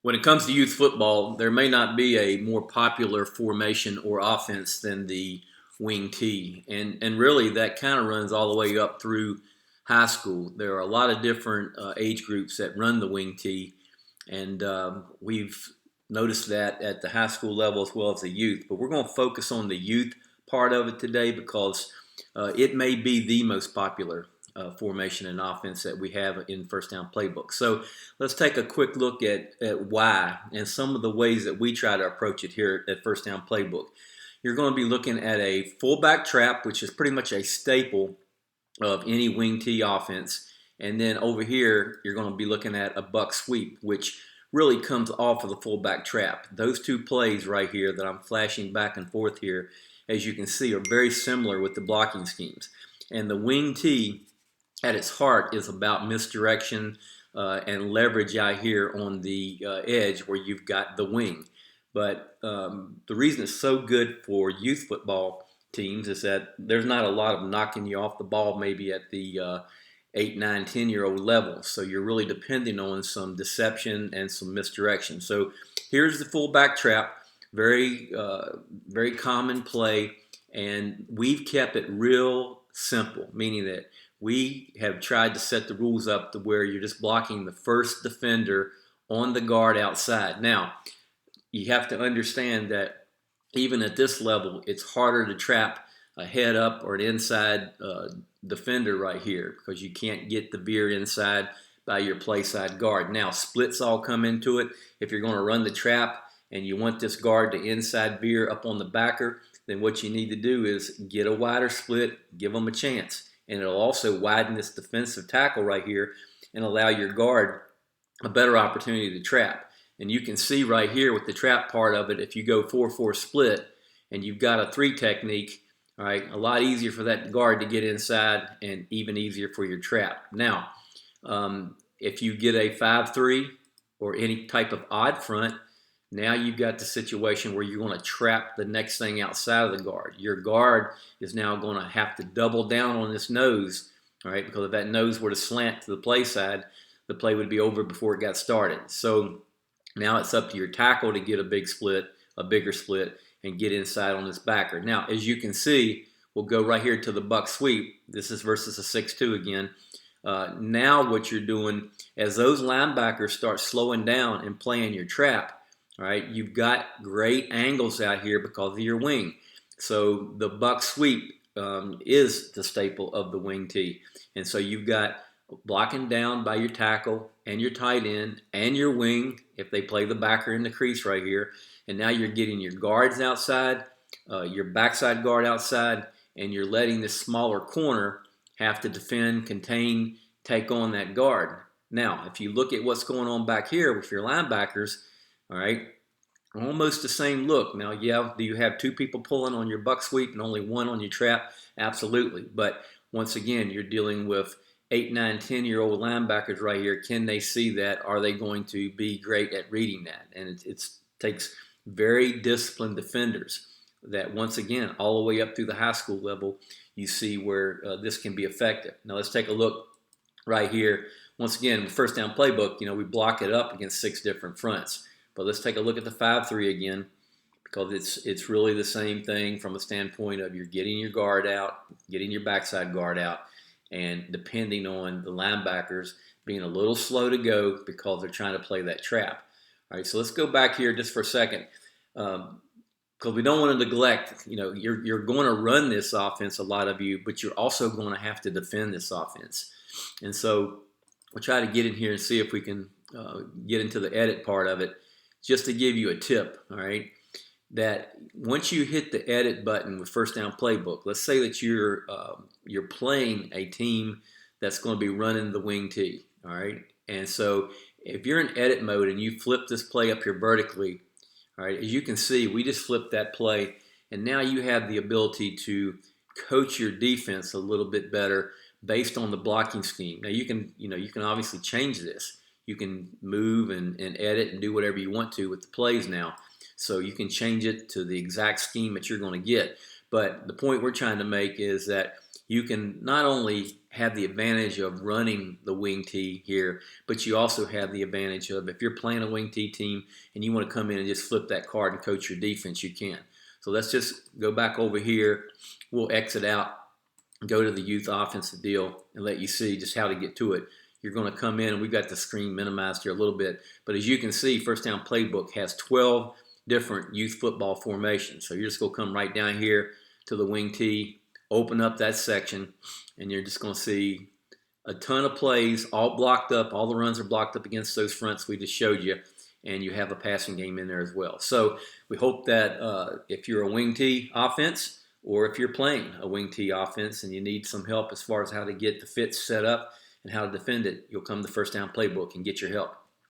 When it comes to youth football, there may not be a more popular formation or offense than the wing T. And really, that kind of runs all the way up through high school. There are a lot of different age groups that run the wing T, and we've noticed that at the high school level as well as the youth. But we're going to focus on the youth part of it today because it may be the most popular formation and offense that we have in FirstDown Playbook. So let's take a quick look at why and some of the ways that we try to approach it here at FirstDown Playbook. You're going to be looking at a fullback trap, which is pretty much a staple of any wing T offense. And then over here, you're going to be looking at a buck sweep, which really comes off of the fullback trap. Those two plays right here that I'm flashing back and forth here, as you can see, are very similar with the blocking schemes. And the wing T at its heart is about misdirection and leverage out here on the edge where you've got the wing. But the reason it's so good for youth football teams is that there's not a lot of knocking you off the ball maybe at the 8, 9, 10-year-old level. So you're really depending on some deception and some misdirection. So here's the fullback trap, very common play, and we've kept it real simple, meaning that we have tried to set the rules up to where you're just blocking the first defender on the guard outside. Now, you have to understand that even at this level, it's harder to trap a head up or an inside defender right here because you can't get the veer inside by your play side guard. Now, splits all come into it. If you're going to run the trap and you want this guard to inside veer up on the backer, then what you need to do is get a wider split, give them a chance. And it'll also widen this defensive tackle right here and allow your guard a better opportunity to trap. And you can see right here with the trap part of it, if you go 4-4 split and you've got a 3 technique, all right, a lot easier for that guard to get inside and even easier for your trap. Now, if you get a 5-3 or any type of odd front, now you've got the situation where you're going to trap the next thing outside of the guard. Your guard is now going to have to double down on this nose, all right, because if that nose were to slant to the play side, the play would be over before it got started. So now it's up to your tackle to get a bigger split, and get inside on this backer. Now, as you can see, we'll go right here to the buck sweep. This is versus a 6-2 again. Now what you're doing, as those linebackers start slowing down and playing your trap, all right, you've got great angles out here because of your wing. So the buck sweep is the staple of the wing T. And so you've got blocking down by your tackle and your tight end and your wing if they play the backer in the crease right here. And now you're getting your guards outside, your backside guard outside, and you're letting this smaller corner have to defend, contain, take on that guard. Now, if you look at what's going on back here with your linebackers, all right, almost the same look. Now, yeah, do you have 2 people pulling on your buck sweep and only 1 on your trap? Absolutely. But once again, you're dealing with 8, 9, 10-year-old linebackers right here. Can they see that? Are they going to be great at reading that? And it takes very disciplined defenders that, once again, all the way up through the high school level, you see where this can be effective. Now, let's take a look right here. Once again, the FirstDown Playbook, we block it up against 6 different fronts. But let's take a look at the 5-3 again, because it's really the same thing from a standpoint of you're getting your guard out, getting your backside guard out, and depending on the linebackers being a little slow to go because they're trying to play that trap. All right, so let's go back here just for a second, because we don't want to neglect, you're going to run this offense, a lot of you, but you're also going to have to defend this offense. And so we'll try to get in here and see if we can get into the edit part of it. Just to give you a tip, all right, that once you hit the edit button with FirstDown Playbook, let's say that you're playing a team that's going to be running the wing T, all right, and so if you're in edit mode and you flip this play up here vertically, all right, as you can see, we just flipped that play, and now you have the ability to coach your defense a little bit better based on the blocking scheme. Now you can obviously change this. You can move and edit and do whatever you want to with the plays now. So you can change it to the exact scheme that you're going to get. But the point we're trying to make is that you can not only have the advantage of running the wing tee here, but you also have the advantage of if you're playing a wing tee team and you want to come in and just flip that card and coach your defense, you can. So let's just go back over here. We'll exit out, go to the youth offensive deal, and let you see just how to get to it. You're going to come in, and we've got the screen minimized here a little bit, but as you can see, FirstDown Playbook has 12 different youth football formations. So you're just going to come right down here to the wing tee, open up that section, and you're just going to see a ton of plays all blocked up. All the runs are blocked up against those fronts we just showed you, and you have a passing game in there as well. So we hope that if you're a wing tee offense, or if you're playing a wing tee offense and you need some help as far as how to get the fits set up and how to defend it, you'll come to FirstDown Playbook and get your help.